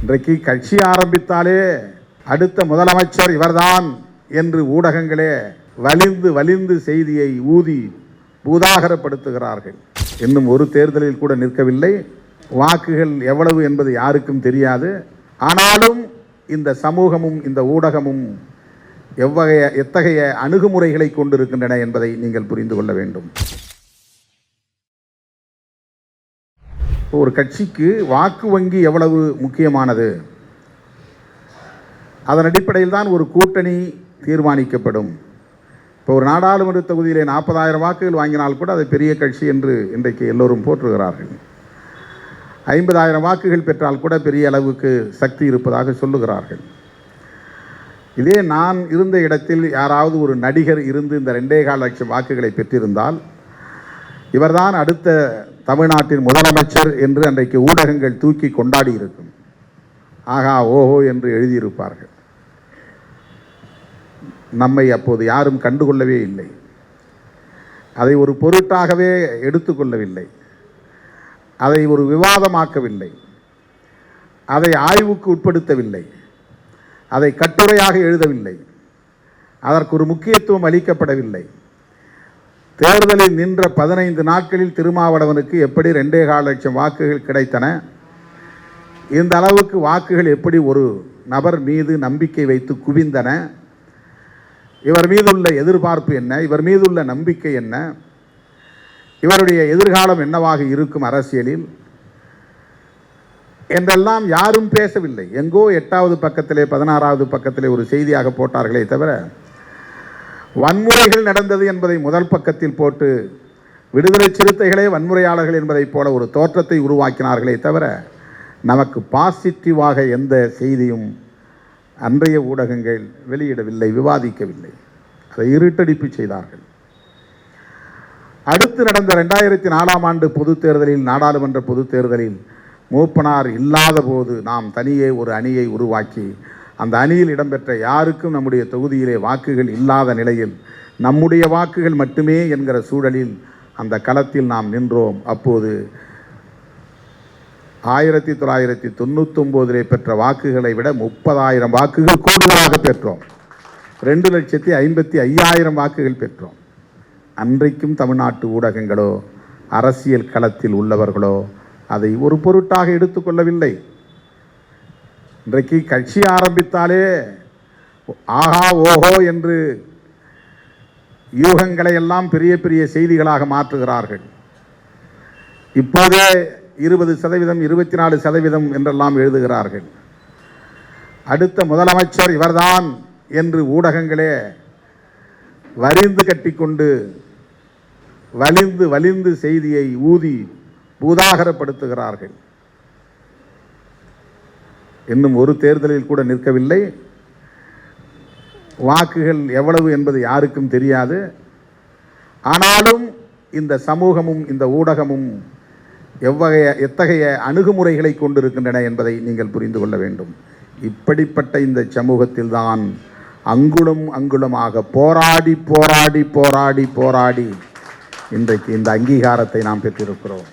இன்றைக்கு கட்சி ஆரம்பித்தாலே அடுத்த முதலமைச்சர் இவர்தான் என்று ஊடகங்களே வலிந்து வலிந்து செய்தியை ஊதி பூதாகரப்படுத்துகிறார்கள். இன்னும் ஒரு தேர்தலில் கூட நிற்கவில்லை. வாக்குகள் எவ்வளவு என்பது யாருக்கும் தெரியாது. ஆனாலும் இந்த சமூகமும் இந்த ஊடகமும் எத்தகைய அணுகுமுறைகளை கொண்டிருக்கின்றன என்பதை நீங்கள் புரிந்து கொள்ள வேண்டும். ஒரு கட்சிக்கு வாக்கு வங்கி எவ்வளவு முக்கியமானது, அதன் அடிப்படையில் தான் ஒரு கூட்டணி தீர்மானிக்கப்படும். இப்போ ஒரு நாடாளுமன்ற தொகுதியிலே 40,000 வாக்குகள் வாங்கினால் கூட அதை பெரிய கட்சி என்று இன்றைக்கு எல்லோரும் போற்றுகிறார்கள். 50,000 வாக்குகள் பெற்றால் கூட பெரிய அளவுக்கு சக்தி இருப்பதாக சொல்லுகிறார்கள். இதே நான் இருந்த இடத்தில் யாராவது ஒரு நடிகர் இருந்து இந்த 2.25 லட்சம் வாக்குகளை பெற்றிருந்தால் இவர்தான் அடுத்த தமிழ்நாட்டின் முதலமைச்சர் என்று அன்றைக்கு ஊடகங்கள் தூக்கி கொண்டாடி இருக்கும். ஆகா ஓஹோ என்று எழுதியிருப்பார்கள். நம்மை அப்போது யாரும் கண்டுகொள்ளவே இல்லை. அதை ஒரு பொருட்டாகவே எடுத்துக்கொள்ளவில்லை. அதை ஒரு விவாதமாக்கவில்லை. அதை ஆய்வுக்கு உட்படுத்தவில்லை. அதை கட்டுரையாக எழுதவில்லை. அதற்கு ஒரு முக்கியத்துவம் அளிக்கப்படவில்லை. தேர்தலில் நின்ற 15 நாட்களில் திருமாவளவனுக்கு எப்படி 2.25 லட்சம் வாக்குகள் கிடைத்தன, இந்த அளவுக்கு வாக்குகள் எப்படி ஒரு நபர் மீது நம்பிக்கை வைத்து குவிந்தன, இவர் மீதுள்ள எதிர்பார்ப்பு என்ன, இவர் மீதுள்ள நம்பிக்கை என்ன, இவருடைய எதிர்காலம் என்னவாக இருக்கும் அரசியலில் என்றெல்லாம் யாரும் பேசவில்லை. எங்கோ 8வது பக்கத்திலே 16வது பக்கத்திலே ஒரு செய்தியாக போட்டார்களே தவிர வன்முறைகள் நடந்தது என்பதை முதல் பக்கத்தில் போட்டு விடுதலை சிறுத்தைகளே வன்முறையாளர்கள் என்பதைப் போல ஒரு தோற்றத்தை உருவாக்கினார்களே தவிர நமக்கு பாசிட்டிவாக எந்த செய்தியும் அன்றைய ஊடகங்கள் வெளியிடவில்லை, விவாதிக்கவில்லை. அதை இருட்டடிப்பு செய்தார்கள். அடுத்து நடந்த 2004ஆம் ஆண்டு பொதுத் தேர்தலில், நாடாளுமன்ற பொதுத் தேர்தலில் மூப்பனார் இல்லாத போது நாம் தனியே ஒரு அணியை உருவாக்கி அந்த அணியில் இடம்பெற்ற யாருக்கும் நம்முடைய தொகுதியிலே வாக்குகள் இல்லாத நிலையில் நம்முடைய வாக்குகள் மட்டுமே என்கிற சூழலில் அந்த களத்தில் நாம் நின்றோம். அப்போது 1999 பெற்ற வாக்குகளை விட 30,000 வாக்குகள் கூடுதலாக பெற்றோம். 2,55,000 வாக்குகள் பெற்றோம். அன்றைக்கும் தமிழ்நாட்டு ஊடகங்களோ அரசியல் களத்தில் உள்ளவர்களோ அதை ஒரு பொருட்டாக எடுத்துக்கொள்ளவில்லை. இன்றைக்கு கட்சி ஆரம்பித்தாலே ஆஹா ஓஹோ என்று யூகங்களை எல்லாம் பெரிய பெரிய செய்திகளாக மாற்றுகிறார்கள். இப்போதே 20%, 24% என்றெல்லாம் எழுதுகிறார்கள். அடுத்த முதலமைச்சர் இவர்தான் என்று ஊடகங்களே வரிந்து கட்டிக்கொண்டு வலிந்து வலிந்து செய்தியை ஊதி பூதாகரப்படுத்துகிறார்கள். இன்னும் ஒரு தேர்தலில் கூட நிற்கவில்லை. வாக்குகள் எவ்வளவு என்பது யாருக்கும் தெரியாது. ஆனாலும் இந்த சமூகமும் இந்த ஊடகமும் எத்தகைய அணுகுமுறைகளை கொண்டிருக்கின்றன என்பதை நீங்கள் புரிந்து கொள்ள வேண்டும். இப்படிப்பட்ட இந்த சமூகத்தில் தான் அங்குலம் அங்குலமாக போராடி போராடி போராடி போராடி இன்றைக்கு இந்த அங்கீகாரத்தை நாம் பெற்றிருக்கிறோம்.